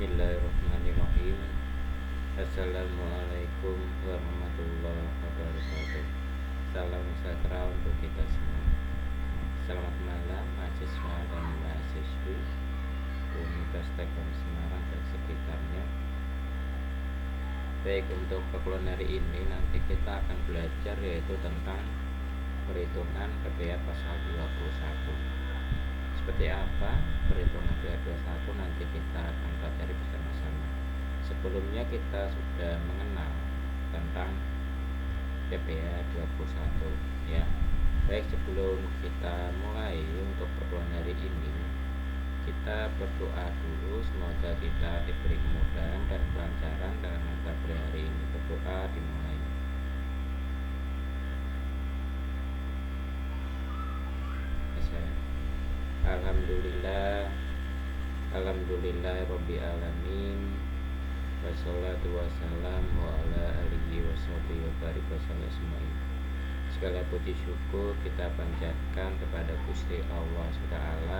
Bismillahirrahmanirrahim. Assalamualaikum warahmatullahi wabarakatuh. Salam sejahtera untuk kita semua. Selamat malam mahasiswa dan mahasiswi Universitas Teknologi Semarang dan sekitarnya. Baik, untuk perkuliahan hari ini nanti kita akan belajar yaitu tentang perhitungan PPh pasal 21. Seperti apa perhitungan PPh 21 nanti kita akan pelajari bersama-sama. Sebelumnya kita sudah mengenal tentang PPh 21 ya. Baik, sebelum kita mulai untuk perkuliahan hari ini, kita berdoa dulu semoga kita diberi kemudahan dan kelancaran dalam mata kuliah hari ini. Berdoa dimulai. Alhamdulillah Rabbil Alamin, wassalatu wassalamu ala alihi washabihi wa barik wasallam ajmain. Segala puji syukur kita panjatkan kepada Gusti Allah SWT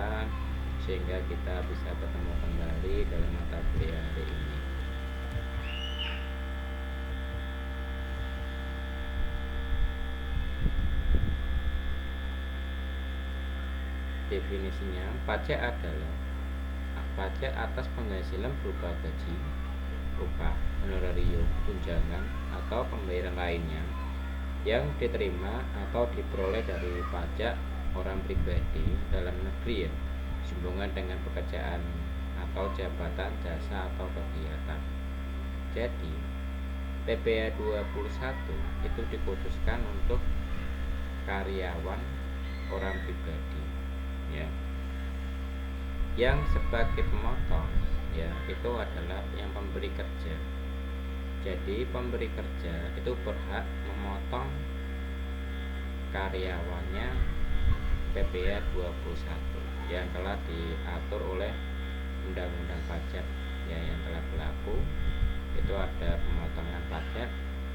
sehingga kita bisa bertemu kembali dalam mata kuliah hari ini. Definisinya, pajak adalah pajak atas penghasilan berupa gaji, upah, honorarium, tunjangan, atau pembayaran lainnya yang diterima atau diperoleh dari pajak orang pribadi dalam negeri ya, sehubungan dengan pekerjaan atau jabatan, jasa, atau kegiatan. Jadi PPh 21 itu dikhususkan untuk karyawan orang pribadi ya, yang sebagai pemotong ya itu adalah yang pemberi kerja. Jadi pemberi kerja itu berhak memotong karyawannya PPh 21 yang telah diatur oleh Undang-Undang Pajak ya, yang telah berlaku. Itu ada pemotongan pajak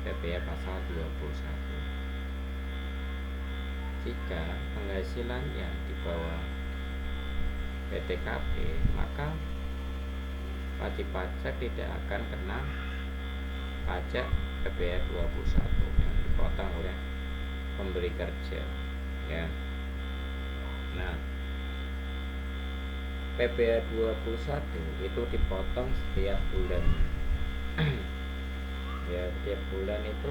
PPh pasal 21. Jika penghasilannya di bawah PTKB, maka wajib pajak tidak akan kena pajak PPh 21 yang dipotong oleh pemberi kerja ya. Nah, PPh 21 itu dipotong setiap bulan ya, setiap bulan itu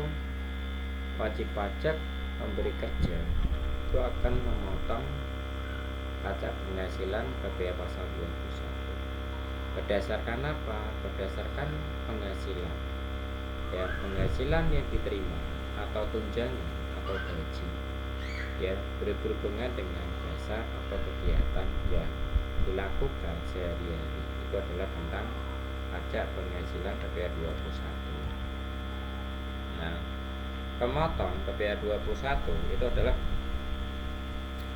wajib pajak pemberi kerja itu akan memotong pajak penghasilan PPh pasal 21. Berdasarkan apa? Berdasarkan penghasilan ya, penghasilan yang diterima atau tunjangan atau gaji ya, berhubungan dengan jasa atau kegiatan yang dilakukan sehari-hari, itu adalah tentang pajak penghasilan PPh 21. Nah, pemotong PPh 21 itu adalah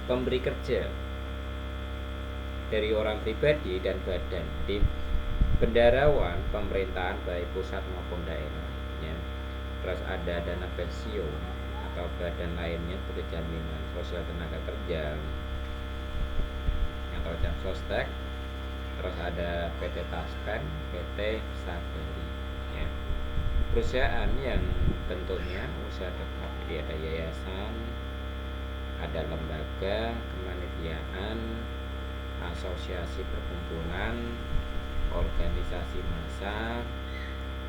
pemberi kerja dari orang pribadi dan badan di bendaharawan pemerintahan baik pusat maupun daerah ya. Terus ada dana pensiun atau badan lainnya seperti jaminan sosial tenaga kerja atau Jamsostek. Terus ada PT Taspen, PT Sagari ya. Perusahaan yang tentunya usaha tetap, jadi ada yayasan, ada lembaga kemanitiaan, asosiasi perkumpulan, organisasi massa,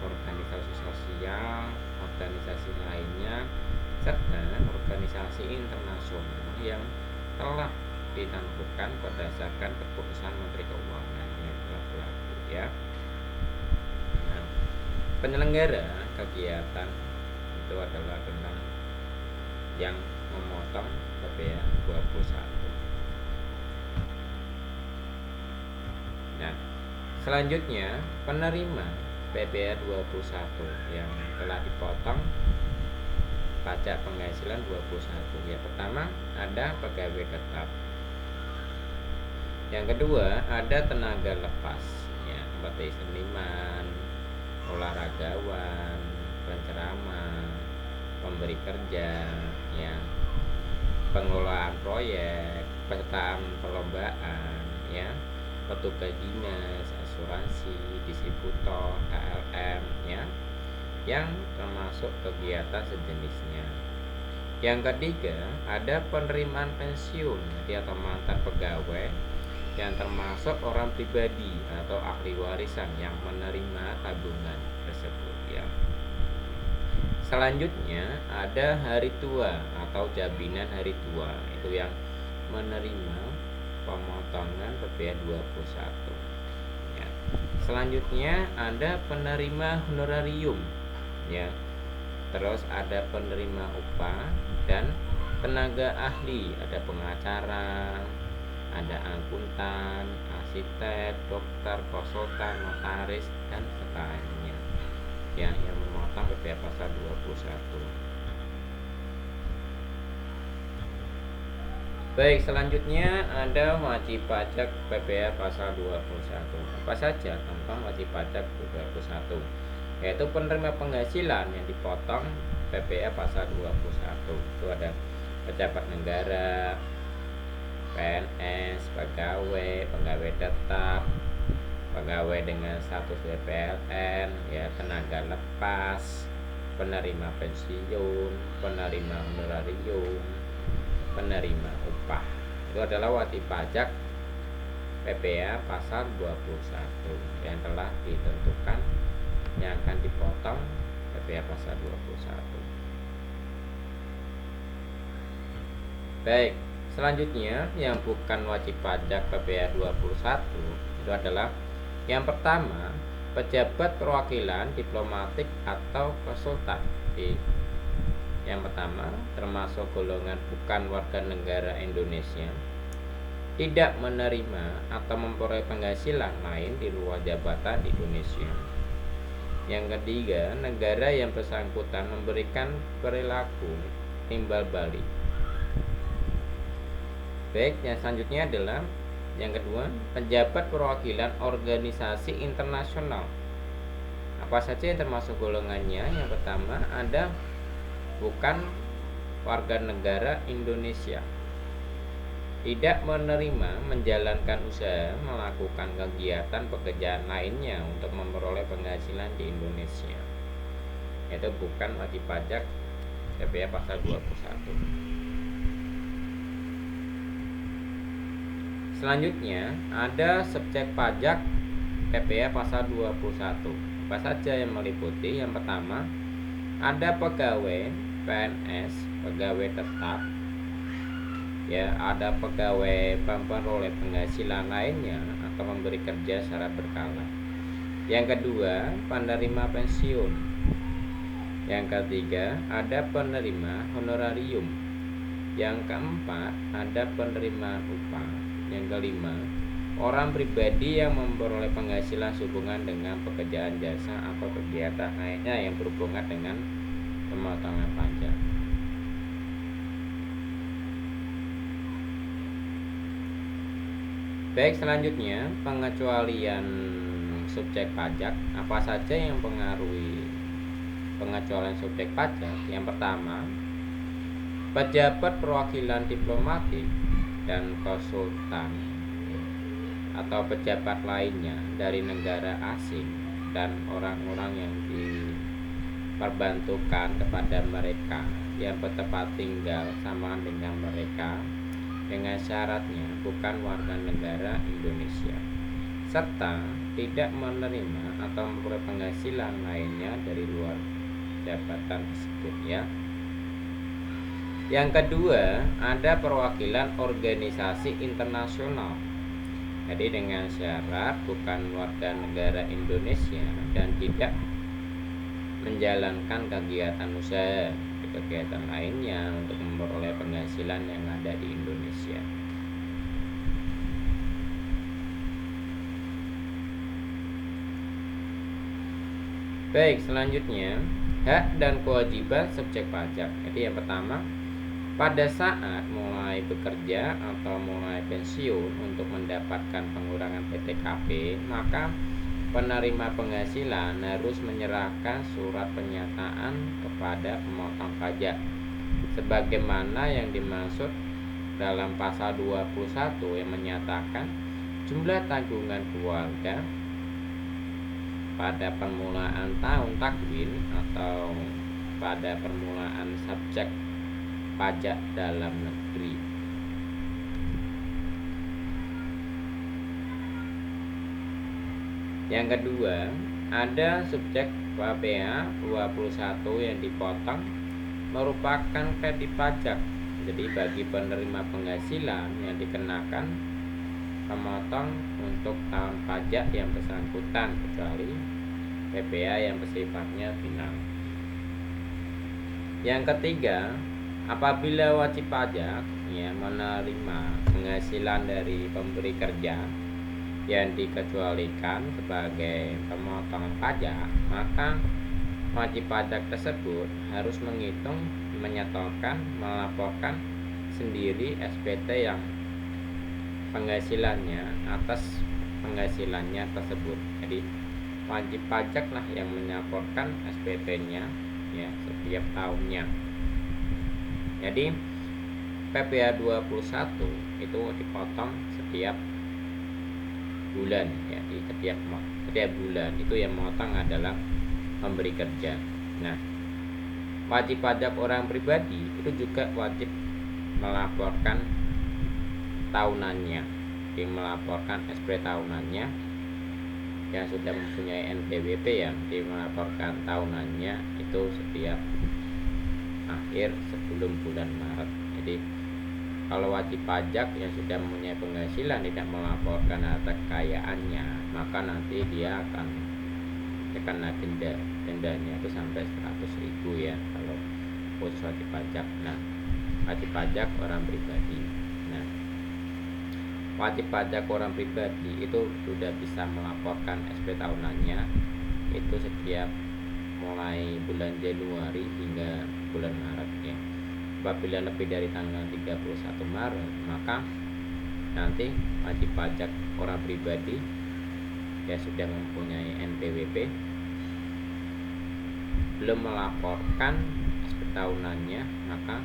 organisasi sosial, organisasi lainnya, serta organisasi internasional yang telah ditentukan berdasarkan keputusan Menteri Keuangan yang telah berlaku ya. Nah, penyelenggara kegiatan itu adalah tentang yang memotong PPh 21. Nah, selanjutnya penerima PPh 21 yang telah dipotong pajak penghasilan 21 ya. Pertama ada pegawai tetap. Yang kedua ada tenaga lepas ya, seperti seniman, olahragawan, penceramah, pemberi kerja ya, pengelolaan proyek, pesertaan perlombaan ya, petugas dinas, asuransi, distributor, KLM ya, yang termasuk kegiatan sejenisnya. Yang ketiga, ada penerimaan pensiun jadi atau mantan pegawai yang termasuk orang pribadi atau ahli warisan yang menerima tabungan tersebut ya. Selanjutnya ada hari tua atau jaminan hari tua, itu yang menerima pemotongan PPh 21 ya. Selanjutnya ada penerima honorarium ya. Terus ada penerima upah dan tenaga ahli, ada pengacara, ada akuntan, arsitek, dokter, konsultan, notaris dan sebagainya ya, yang memotong PPh pasal 21. Baik, selanjutnya ada wajib pajak PPh pasal 21. Apa saja tentang wajib pajak 21? Yaitu penerima penghasilan yang dipotong PPh pasal 21. Itu ada pejabat negara, PNS, pegawai tetap, pegawai dengan status PLN ya, tenaga lepas, penerima pensiun, penerima honorarium, penerima upah. Itu adalah wajib pajak PPh pasal 21 yang telah ditentukan yang akan dipotong PPh pasal 21. Baik, selanjutnya yang bukan wajib pajak PPh 21 itu adalah yang pertama, pejabat perwakilan diplomatik atau konsultan. Yang pertama, termasuk golongan bukan warga negara Indonesia, tidak menerima atau memperoleh penghasilan lain di luar jabatan di Indonesia. Yang ketiga, negara yang bersangkutan memberikan perilaku timbal balik. Baik, yang selanjutnya adalah yang kedua, pejabat perwakilan organisasi internasional. Apa saja yang termasuk golongannya? Yang pertama, ada bukan warga negara Indonesia, tidak menerima, menjalankan usaha, melakukan kegiatan pekerjaan lainnya untuk memperoleh penghasilan di Indonesia. Itu bukan wajib pajak PPh pasal 21. Selanjutnya ada subjek pajak PPh pasal 21. Apa saja yang meliputi? Yang pertama, ada pegawai PNS, pegawai tetap ya, ada pegawai memperoleh penghasilan lainnya atau memberi kerja secara berkala. Yang kedua, penerima pensiun. Yang ketiga, ada penerima honorarium. Yang keempat, ada penerima upah. Yang kelima, orang pribadi yang memperoleh penghasilan sehubungan dengan pekerjaan jasa atau kegiatan lainnya yang berhubungan dengan pemotongan pajak. Baik, selanjutnya pengecualian subjek pajak. Apa saja yang mempengaruhi pengecualian subjek pajak? Yang pertama, pejabat perwakilan diplomatik dan konsultan atau pejabat lainnya dari negara asing dan orang-orang yang diperbantukan kepada mereka yang bertempat tinggal sama dengan mereka dengan syaratnya bukan warga negara Indonesia, serta tidak menerima atau memperoleh penghasilan lainnya dari luar jabatan tersebut ya. Yang kedua, ada perwakilan organisasi internasional. Jadi dengan syarat bukan warga negara Indonesia dan tidak menjalankan kegiatan usaha, kegiatan lainnya untuk memperoleh penghasilan yang ada di Indonesia. Baik, selanjutnya hak dan kewajiban subjek pajak. Jadi yang pertama, pada saat mulai bekerja atau mulai pensiun untuk mendapatkan pengurangan PTKP, maka penerima penghasilan harus menyerahkan surat pernyataan kepada pemotong pajak sebagaimana yang dimaksud dalam pasal 21 yang menyatakan jumlah tanggungan keluarga pada permulaan tahun takwin atau pada permulaan subjek pajak dalam negeri. Yang kedua, ada subjek PPh 21 yang dipotong merupakan kredit pajak. Jadi bagi penerima penghasilan yang dikenakan pemotong untuk tahun pajak yang bersangkutan, kecuali PPh yang bersifatnya final. Yang ketiga, apabila wajib pajak menerima penghasilan dari pemberi kerja yang dikecualikan sebagai pemotongan pajak, maka wajib pajak tersebut harus menghitung, menyetorkan, melaporkan sendiri SPT yang penghasilannya atas penghasilannya tersebut. Jadi wajib pajak lah yang melaporkan SPT-nya setiap tahunnya. Jadi PPh 21 itu dipotong setiap bulan, di setiap bulan itu yang memotong adalah pemberi kerja. Nah, wajib pajak orang pribadi itu juga wajib melaporkan tahunannya, melaporkan SPT tahunannya yang sudah mempunyai NPWP melaporkan tahunannya itu setiap akhir sebelum bulan Maret. Jadi kalau wajib pajak yang sudah mempunyai penghasilan tidak melaporkan harta kekayaannya, maka nanti dia akan kena dendanya itu sampai 100.000 ya kalau khusus wajib pajak. Nah, wajib pajak orang pribadi. Nah, wajib pajak orang pribadi itu sudah bisa melaporkan SPT tahunannya itu setiap mulai bulan Januari hingga bulan Maret ya. Apabila lebih dari tanggal 31 Maret, maka nanti wajib pajak orang pribadi yang sudah mempunyai NPWP belum melaporkan SPT tahunannya, maka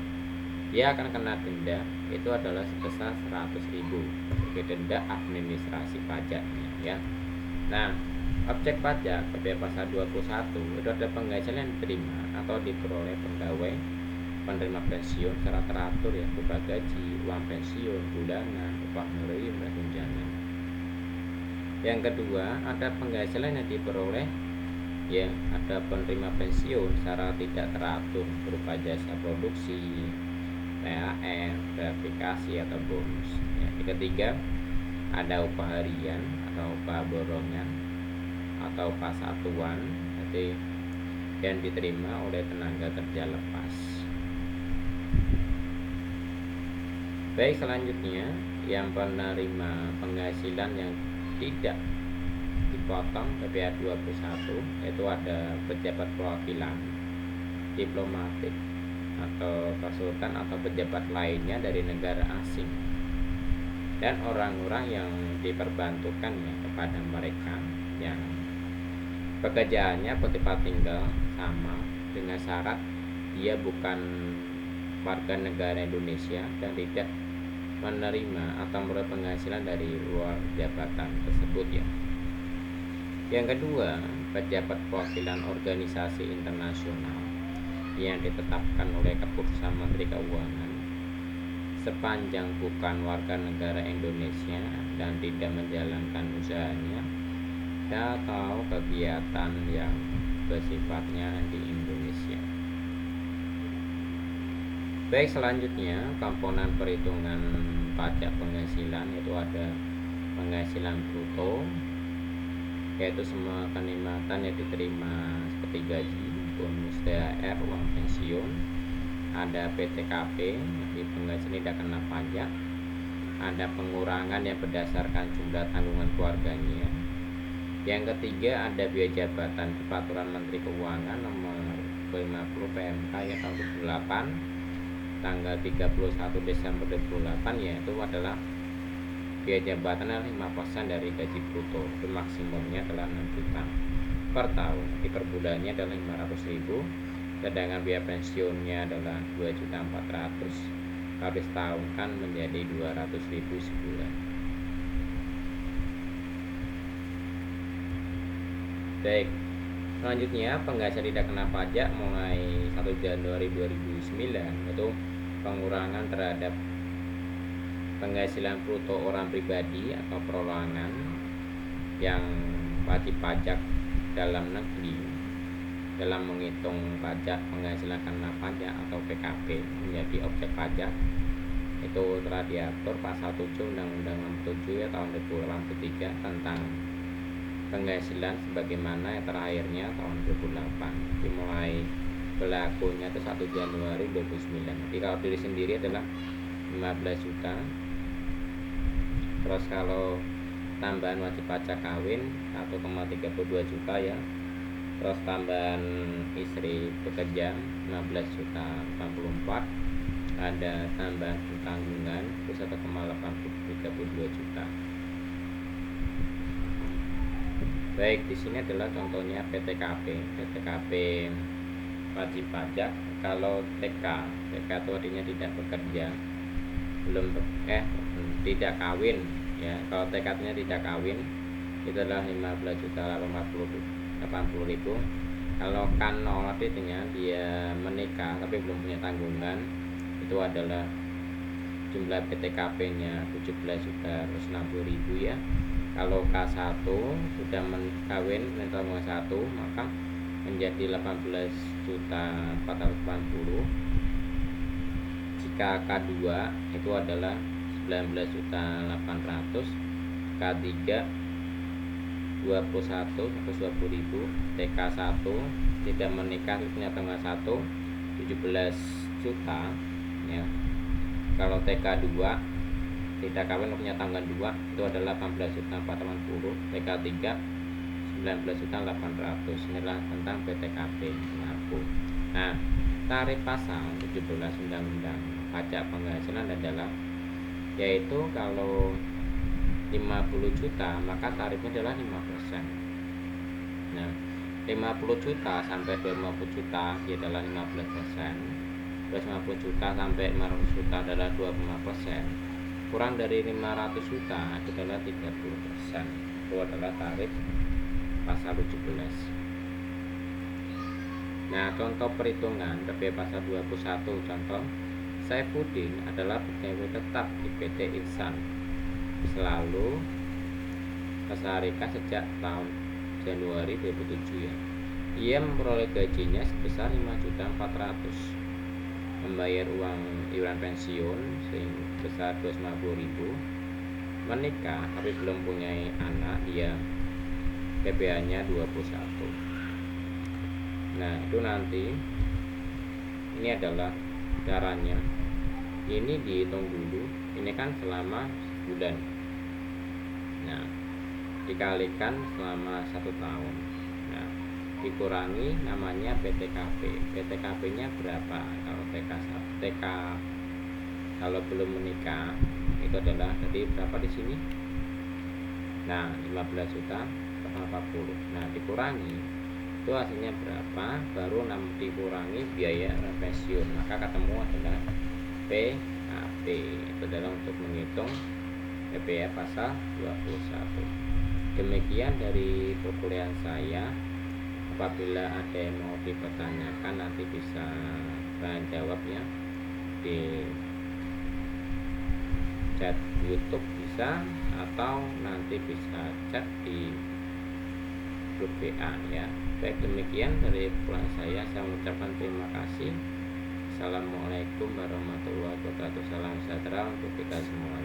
dia akan kena denda itu adalah sebesar 100.000 sebagai denda administrasi pajaknya ya. Nah, objek pajak PPh pasal 21 itu ada penghasilan yang diterima atau diperoleh pegawai penerima pensiun secara teratur ya, berupa gaji, uang pensiun bulanan, upah honorer, dan tunjangan. Yang kedua, ada penghasilan yang diperoleh ada penerima pensiun secara tidak teratur berupa jasa produksi, THR, gratifikasi atau bonus. Yang ketiga, ada upah harian atau upah borongan atau upah satuan yang diterima oleh tenaga kerja lepas. Baik, selanjutnya yang penerima penghasilan yang tidak dipotong PPh 21 yaitu ada pejabat perwakilan, diplomatik atau konsultan atau pejabat lainnya dari negara asing, dan orang-orang yang diperbantukan kepada mereka yang pekerjaannya atau tempat tinggal sama dengan syarat dia bukan warga negara Indonesia dan tidak menerima atau memperoleh penghasilan dari luar jabatan tersebut ya. Yang kedua, pejabat perwakilan organisasi internasional yang ditetapkan oleh keputusan Menteri Keuangan sepanjang bukan warga negara Indonesia dan tidak menjalankan usahanya atau kegiatan yang bersifatnya di Indonesia. Baik, selanjutnya komponen perhitungan pajak penghasilan itu ada penghasilan bruto, yaitu semua kenikmatan yang diterima seperti gaji, bonus, THR, uang pensiun. Ada PTKP, di penghasilan tidak kena pajak. Ada pengurangan yang berdasarkan jumlah tanggungan keluarganya. Yang ketiga, ada biaya jabatan Peraturan Menteri Keuangan nomor 50 PMK ya tahun 2008 tanggal 31 Desember 2008, yaitu adalah biaya jabatan 5% dari gaji bruto, itu maksimumnya adalah 6 juta per tahun, di per bulannya adalah 500.000, sedangkan biaya pensiunnya adalah 2.400.000, kalau disetahunkan menjadi 200.000 sebulan. Baik, selanjutnya penghasilan tidak kena pajak mulai 1 Januari 2009 itu pengurangan terhadap penghasilan bruto orang pribadi atau perorangan yang wajib pajak dalam negeri dalam menghitung pajak penghasilan kena pajak atau PKP menjadi objek pajak itu telah diatur pasal 7 Undang-Undang 67 ya tahun 2083 tentang penghasilan sebagaimana yang terakhirnya tahun 2008 dimulai berlakunya itu 1 Januari 2009. Jadi kalau diri sendiri adalah 15 juta, terus kalau tambahan wajib pajak kawin 1,32 juta ya, terus tambahan istri bekerja 15 juta 84, ada tambahan tanggungan itu 1,832 juta. Baik, di sini adalah contohnya PTKP wajib pajak. Kalau TK itu artinya tidak bekerja, tidak kawin ya. Kalau TK nya tidak kawin itu adalah 15 juta 80 ribu. Kalau kan-nol artinya dia menikah tapi belum punya tanggungan, itu adalah jumlah PTKP nya 17 juta 160 ribu ya. Kalau K1 sudah kawin tanggungan 1 maka menjadi 18 juta 480. Jika K2 itu adalah 19 juta 800, K3 21 ribu, TK1 tidak menikah punya tanggungan 1 17 juta ya. Kalau TK2 tidak kawin punya tanggungan 2 itu adalah 18 juta 480, TK3 19 juta 800. Inilah tentang PTKP berlaku. Nah, tarif pasal 17 Undang-Undang Pajak Penghasilan adalah yaitu kalau 50 juta maka tarifnya adalah 5%. Nah, 50 juta sampai 20 juta dia adalah 15%. Terus 50 juta sampai 500 juta adalah 25%. Kurang dari 500 juta itu adalah 30%. Itu adalah tarif pasal 17. Nah, contoh perhitungan PB pasal 21 contoh Saifuddin adalah pegawai tetap di PT Insan selalu Kesarikan sejak tahun Januari 2007 ya. Ia memperoleh gajinya sebesar 5.400.000, membayar uang iuran pensiun sebesar 250.000, menikah tapi belum punya anak, dia PPh nya 21. Nah, itu nanti ini adalah caranya. Ini dihitung dulu, ini kan selama sebulan. Nah, dikalikan selama 1 tahun. Nah, dikurangi namanya PTKP. PTKP nya berapa? Kalau TK kalau belum menikah itu adalah jadi berapa di sini? Nah, 15 juta 40. Nah, dikurangi itu hasilnya berapa? Baru dikurangi biaya pensiun, maka ketemu adalah PKP. Itu adalah untuk menghitung PPh pasal 21. Demikian dari perkuliahan saya. Apabila ada yang mau dipertanyakan nanti bisa kalian jawab ya di chat YouTube bisa, atau nanti bisa chat di grup WA ya. Baik, demikian dari perkuliahan saya mengucapkan terima kasih. Assalamualaikum warahmatullahi wabarakatuh. Salam sejahtera untuk kita semua.